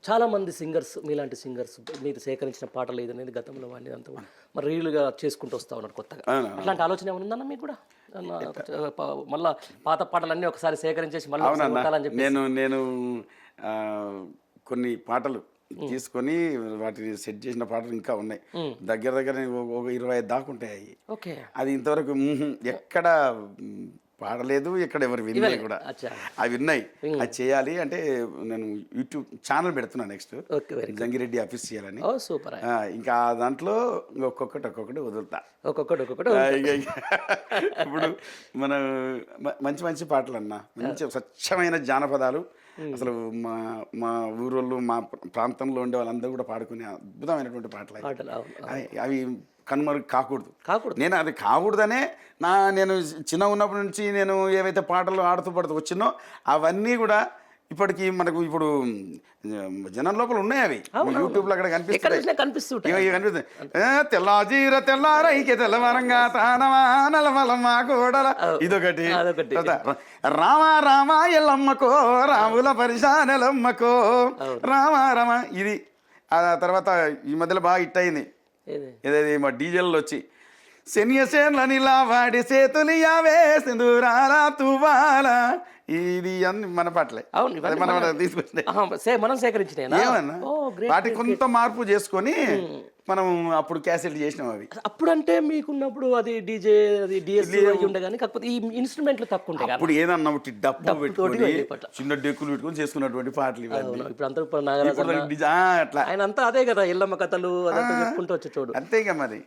చాలా మంది సింగర్స్ మీలాంటి సింగర్స్ మీరు సేకరించిన పాటలు ఏదనేది గతంలో వాడిని అంతా మరి రీలుగా చేసుకుంటూ వస్తూ ఉన్నారు కొత్తగా. అట్లాంటి ఆలోచన ఏమైనా ఉందన్న మీకు కూడా? మళ్ళీ పాత పాటలన్నీ ఒకసారి సేకరించేసి మళ్ళీ కొట్టాలని చెప్పి నేను కొన్ని పాటలు తీసుకొని వాటిని సెట్ చేసిన పాటలు ఇంకా ఉన్నాయి. దగ్గర దగ్గర ఒక 25 దాకా ఉంటాయి. ఓకే. అది ఇంతవరకు ఎక్కడ పాడలేదు, ఎక్కడ ఎవరు వినలేదు కూడా. అవి విన్నాయి. అది చేయాలి అంటే నేను యూట్యూబ్ ఛానల్ పెడుతున్నాను నెక్స్ట్, జంగిరెడ్డి అఫీషియల్ అని. సూపర్. ఇంకా దాంట్లో ఒక్కొక్కటి వదులుతా, ఒక్కొక్కటి. ఇప్పుడు మన మంచి మంచి పాటలు అన్న, మంచి స్వచ్ఛమైన జానపదాలు. అసలు మా ఊరోళ్ళు మా ప్రాంతంలో ఉండే వాళ్ళందరూ కూడా పాడుకునే అద్భుతమైనటువంటి పాటలు అవి కనుమరుగు కాకూడదు. నేను అది కాకూడదనే నేను చిన్న ఉన్నప్పటి నుంచి నేను ఏవైతే పాటలు ఆడుతూ పడుతూ వచ్చినో అవన్నీ కూడా ఇప్పటికి మనకు ఇప్పుడు జనం లోపల ఉన్నాయి. అవి యూట్యూబ్లో అక్కడ కనిపిస్తుంది. తెల్లాజీర తెల్లారైకే తెల్లవరంగా తానవానలమలమ్మ కోడల, ఇదొకటి. రామ రామ ఎల్లమ్మకో రాముల పరిశానెలమ్మకో రామ రామ, ఇది. ఆ తర్వాత ఈ మధ్యలో బాగా హిట్ అయింది ఏదైతే మా డీజేల్లో వచ్చి శనియసేన్లనిలా వాడి చేతులు యావే సింధూరాలా తువాలా, ఇది అన్ని మన పాటలే. మనం సేకరించిన వాటి కొంత మార్పు చేసుకొని మనం అప్పుడు క్యాసెట్ చేసినాం. అవి అప్పుడు అంటే మీకున్నప్పుడు అది డీజే అది డిఎస్సీ ఉండే కానీ కాకపోతే ఈ ఇన్స్ట్రుమెంట్లు తక్కువ ఉంటాయి. అప్పుడు ఏదన్నా డప్పు పెట్టుకొని చిన్న డెక్కులు పెట్టుకొని చేసుకున్నటువంటి పాటలు ఇప్పుడు అంతా అట్లా ఆయన అంతా అదే కదా, ఎల్లమ్మ కథలు అదంతా చెప్పుకుంటూ వచ్చే చూడు. అంతేగా మరి.